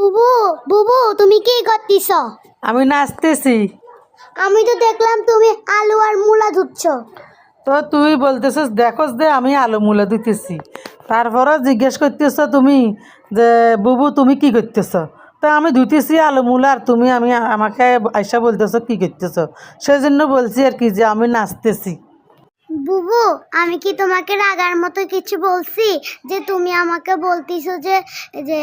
বুবু বুবু তুমি কি করতেছ? আমি নাচতেছি। আমি তো দেখলাম তুমি আলু আর মূলা ধুচ্ছ। তো তুই বলতেছিস দেখোস যে আমি আলু মূলা দিতেছি, তারপরে জিজ্ঞেস করতেছ তুমি যে বুবু তুমি কি করতেছ। তো আমি ধুতেছি আলু মূলা, আর তুমি আমাকে আইসা বলতেছ কি করতেছ। সেই জন্য বলছি আর কি যে আমি নাচতেছি। বুবু আমি কি তোমাকে রাগার মতো কিছু বলছি যে তুমি আমাকে বলতিছো যে যে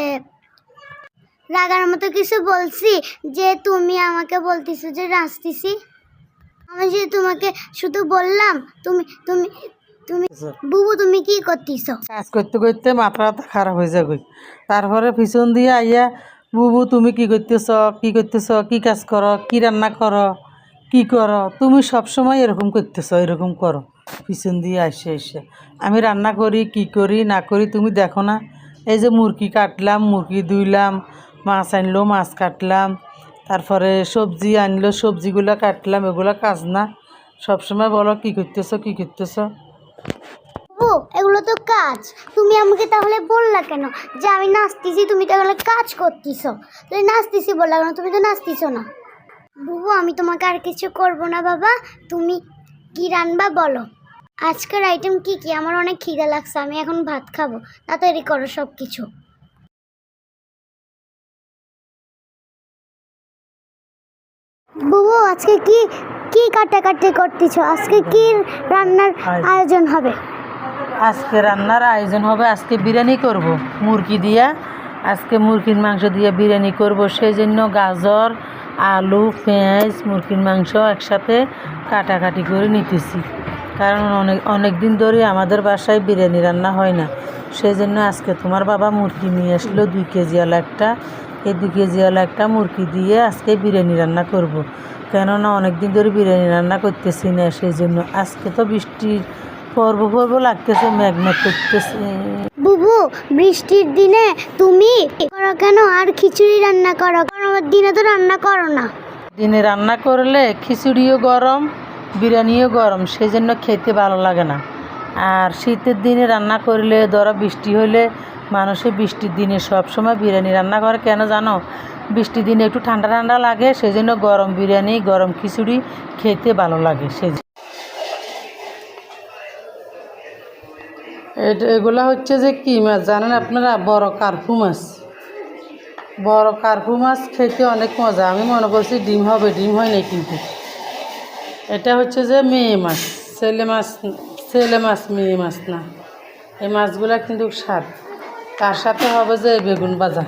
রাগার মতো কিছু বলছি যে তুমি আমাকে বলতিছো যে নাচতেছি? আমি যে তোমাকে শুধু বললাম তুমি তুমি তুমি বুবু তুমি কি করতেছো? কাজ করতে করতে মাথা ব্যথা খারাপ হয়ে যাবে। তারপরে পিছন দিয়ে আইয়া বুবু তুমি কি করতেছ, কি করতেছ, কি কাজ করো, কি রান্না করো, কি করো। তুমি সবসময় এরকম করতেছ, এরকম করো পিছন দিয়ে এসে এসে। আমি রান্না করি কি করি না করি তুমি দেখো না। এই যে মুরগি কাটলাম, মুরগি ধুইলাম, মাছ আনলো, মাছ কাটলাম, তারপরে সবজি আনলো, সবজিগুলো কাটলাম। এগুলো কাজ না? সবসময় বলো কি করতেছ, কি করতেছ। বুবু এগুলো তো কাজ। তুমি আমাকে তাহলে বললা কেন যে আমি নাচতেছি? তুমি তাহলে কাজ করতেছো। তুমি নাচতেছি বললা কেন? তুমি তো নাচতেছো না। বুবু আমি তোমাকে আর কিছু করব না বাবা। তুমি কি রান্না বলো? আজকের আইটেম কি কি? আমার অনেক খিদে লাগছে, আমি এখন ভাত খাবো। তাড়াতাড়ি করো সব কিছু। বুবু আজকে কি কি কাটাকাটি করতেছো? আজকে কি রান্নার আয়োজন হবে? আজকে রান্নার আয়োজন হবে, আজকে বিরিয়ানি করব মুরগি দিয়া। আজকে মুরগির মাংস দিয়ে বিরিয়ানি করব। সেই জন্য গাজর, আলু, পেঁয়াজ, মুরগির মাংস একসাথে কাটাকাটি করে নিতেছি। কারণ অনেক দিন ধরে আমাদের বাসায় বিরিয়ানি রান্না হয় না। সেই জন্য আজকে তোমার বাবা মুরগি নিয়ে আসলো 2 কেজিওয়ালা একটা। এই 2 কেজিওয়ালা একটা মুরগি দিয়ে আজকে বিরিয়ানি রান্না করব। কেননা অনেক দিন ধরে বিরিয়ানি রান্না করতেছি না, সেই জন্য। আজকে তো বৃষ্টির পর্ব পর্ব লাগতেছে, মেঘ করতেছে। বুবু বৃষ্টির দিনে তুমি করো কেন আর খিচুড়ি রান্না করো? গরমের দিনে তো রান্না করো না। দিনে রান্না করলে খিচুড়িও গরম, বিরিয়ানিও গরম, সেই জন্য খেতে ভালো লাগে না। আর শীতের দিনে রান্না করলে, ধরো বৃষ্টি হলে, মানুষে বৃষ্টির দিনে সবসময় বিরিয়ানি রান্না করে কেন জানো? বৃষ্টির দিনে একটু ঠান্ডা ঠান্ডা লাগে, সেই জন্য গরম বিরিয়ানি, গরম খিচুড়ি খেতে ভালো লাগে। সেই এগুলো হচ্ছে যে কী মাছ জানেন আপনারা? বড় কার্পু মাছ। বড় কার্পু মাছ খেতে অনেক মজা। আমি মনে করছি ডিম হবে, ডিম হয় না কিন্তু। এটা হচ্ছে যে মেয়ে মাছ, ছেলে মাছ। ছেলে মাছ, মেয়ে মাছ না। এই মাছগুলো কিন্তু স্বাদ। তার সাথে হবে যে বেগুন ভাজা।